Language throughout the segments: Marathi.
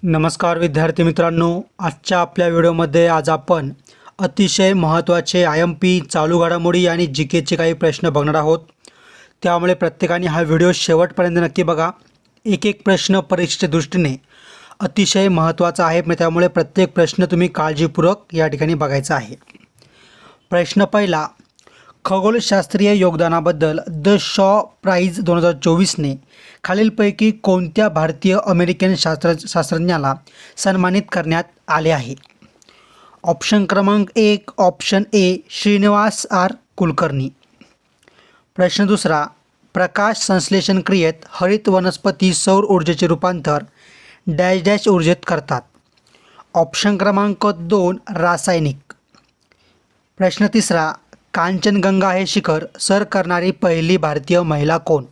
नमस्कार विद्यार्थी मित्रांनो, आजच्या आपल्या व्हिडिओमध्ये आज आपण अतिशय महत्त्वाचे IMP चालू घडामोडी आणि GKचे काही प्रश्न बघणार आहोत। त्यामुळे प्रत्येकाने हा व्हिडिओ शेवटपर्यंत नक्की बघा। एक एक प्रश्न परीक्षेच्या दृष्टीने अतिशय महत्त्वाचा आहे, त्यामुळे प्रत्येक प्रश्न तुम्ही काळजीपूर्वक या ठिकाणी बघायचा आहे। प्रश्न पहिला, खगोलशास्त्रीय योगदानाबद्दल द शॉ प्राइज 2024 ने खालीलपैकी कोणत्या भारतीय अमेरिकन शास्त्रज्ञाला सन्मानित करण्यात आले आहे? ऑप्शन क्रमांक 1 ऑप्शन ए श्रीनिवास आर कुलकर्णी। प्रश्न दुसरा, प्रकाश संश्लेषण क्रियेत हरित वनस्पती सौर ऊर्जेचे रूपांतर डॅश डॅश ऊर्जेत करतात? ऑप्शन क्रमांक 2 रासायनिक। प्रश्न तिसरा, कांचनगंगा हे शिखर सर करणारी पहिली भारतीय महिला कोण?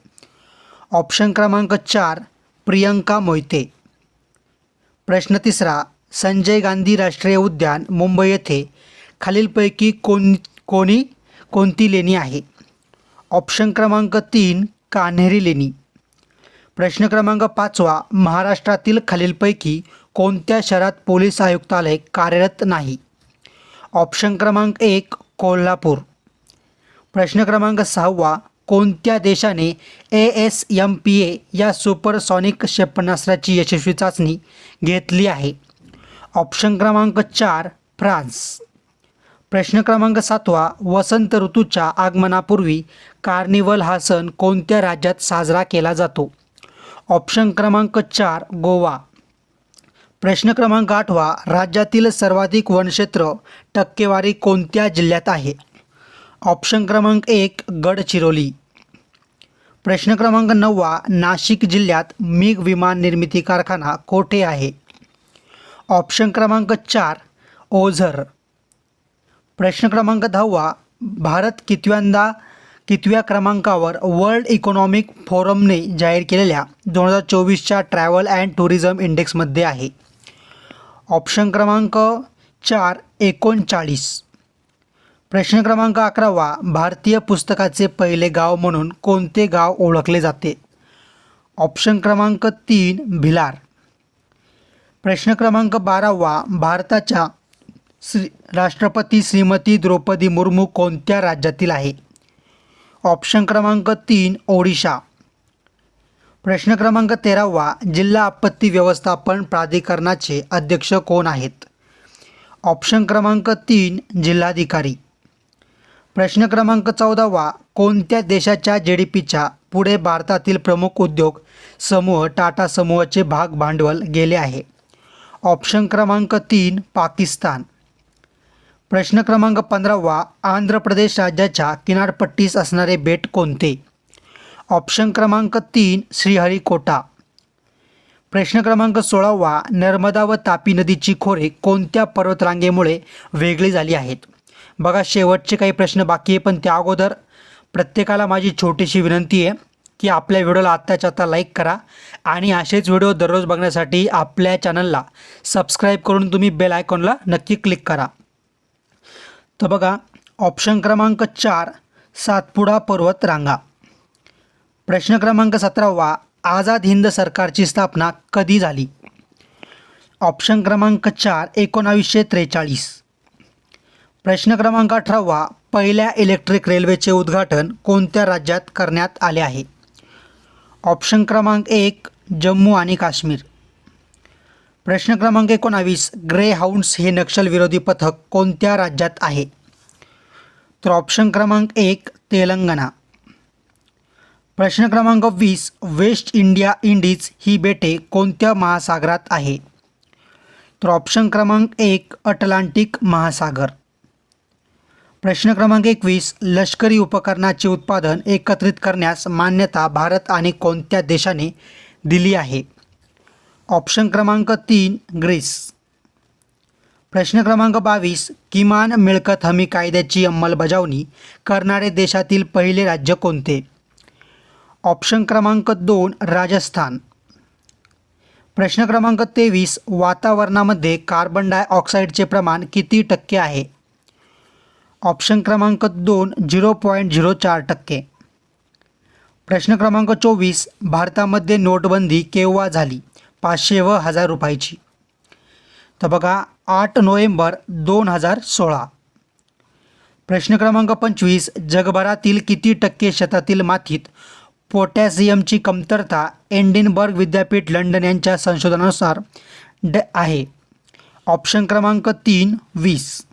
ऑप्शन क्रमांक 4 प्रियंका मोहिते। प्रश्न तिसरा, संजय गांधी राष्ट्रीय उद्यान मुंबई येथे खालीलपैकी कोणती लेणी आहे? ऑप्शन क्रमांक 3 कान्हेरी लेणी। प्रश्न क्रमांक 5, महाराष्ट्रातील खालीलपैकी कोणत्या शहरात पोलीस आयुक्तालय कार्यरत नाही? ऑप्शन क्रमांक 1 कोल्हापूर। प्रश्न क्रमांक 6, कोणत्या देशाने ASMPA या सुपरसॉनिक क्षेपणास्त्राची यशस्वी चाचणी घेतली आहे? ऑप्शन क्रमांक 4 फ्रान्स। प्रश्न क्रमांक 7, वसंत ऋतूच्या आगमनापूर्वी कार्निवल हा सण कोणत्या राज्यात साजरा केला जातो? ऑप्शन क्रमांक 4 गोवा। प्रश्न क्रमांक 8, राज्यातील सर्वाधिक वनक्षेत्र टक्केवारी कोणत्या जिल्ह्यात आहे? ऑप्शन क्रमांक 1 गडचिरोली। प्रश्न क्रमांक 9, नाशिक जिल्ह्यात मिग विमान निर्मिती कारखाना कोठे आहे? ऑप्शन क्रमांक 4 ओझर। प्रश्न क्रमांक 10, भारत कितव्या क्रमांकावर वर्ल्ड इकॉनॉमिक फोरमने जाहीर केलेल्या 2024च्या ट्रॅव्हल अँड टुरिझम इंडेक्समध्ये आहे? ऑप्शन क्रमांक 4 39। प्रश्न क्रमांक 11, भारतीय पुस्तकाचे पहिले गाव म्हणून कोणते गाव ओळखले जाते? ऑप्शन क्रमांक 3 भिलार। प्रश्न क्रमांक 12, भारताच्या राष्ट्रपती श्रीमती द्रौपदी मुर्मू कोणत्या राज्यातील आहे? ऑप्शन क्रमांक 3 ओडिशा। प्रश्न क्रमांक 13, जिल्हा आपत्ती व्यवस्थापन प्राधिकरणाचे अध्यक्ष कोण आहेत? ऑप्शन क्रमांक 3 जिल्हाधिकारी। प्रश्न क्रमांक 14, कोणत्या देशाच्या GDPच्या पुढे भारतातील प्रमुख उद्योग समूह टाटा समूहाचे भाग भांडवल गेले आहे? ऑप्शन क्रमांक 3 पाकिस्तान। प्रश्न क्रमांक 15, आंध्र प्रदेश राज्याच्या किनारपट्टीस असणारे बेट कोणते? ऑप्शन क्रमांक 3 श्रीहरिकोटा। प्रश्न क्रमांक 16, नर्मदा व तापी नदीची खोरे कोणत्या पर्वतरांगेमुळे वेगळी झाली आहेत? बघा, शेवटचे काही प्रश्न बाकी आहे, पण त्या अगोदर प्रत्येकाला माझी छोटीशी विनंती आहे की आपल्या व्हिडिओला आत्ताच्या आत्ता लाईक करा आणि असेच व्हिडिओ दररोज बघण्यासाठी आपल्या चॅनलला सबस्क्राईब करून तुम्ही बेल आयकॉनला नक्की क्लिक करा। तर बघा, ऑप्शन क्रमांक 4 सातपुडा पर्वत रांगा। प्रश्न क्रमांक 17, आझाद हिंद सरकारची स्थापना कधी झाली? ऑप्शन क्रमांक 4 1943। प्रश्न क्रमांक 18, पहिल्या इलेक्ट्रिक रेल्वेचे उद्घाटन कोणत्या राज्यात करण्यात आले आहे? ऑप्शन क्रमांक 1 जम्मू आणि काश्मीर। प्रश्न क्रमांक 19, ग्रे हाऊंड्स हे नक्षलविरोधी पथक कोणत्या राज्यात आहे? तर ऑप्शन क्रमांक 1 तेलंगणा। प्रश्न क्रमांक 20, वेस्ट इंडीज ही बेटे कोणत्या महासागरात आहे? तर ऑप्शन क्रमांक 1 अटलांटिक महासागर। प्रश्न क्रमांक 21, लष्करी उपकरणाचे उत्पादन एकत्रित करण्यास मान्यता भारत आणि कोणत्या देशाने दिली आहे? ऑप्शन क्रमांक 3 ग्रीस। प्रश्न क्रमांक 22, किमान मिळकत हमी कायद्याची अंमलबजावणी करणारे देशातील पहिले राज्य कोणते? ऑप्शन क्रमांक 2 राजस्थान। प्रश्न क्रमांक 23, वातावरणामध्ये कार्बन डायऑक्साईडचे प्रमाण किती टक्के आहे? ऑप्शन क्रमांक 2 0.04%। प्रश्न क्रमांक 24, भारतामध्ये नोटबंदी केव्हा झाली? 500 व 1000 रुपयाची. तर बघा 8 नोव्हेंबर 2016. प्रश्न क्रमांक 25. जगभरातील किती टक्के शेतातील मातीत पोटॅशियमची कमतरता एडिनबर्ग विद्यापीठ लंडन यांच्या संशोधनानुसार आहे? ऑप्शन क्रमांक 3 20.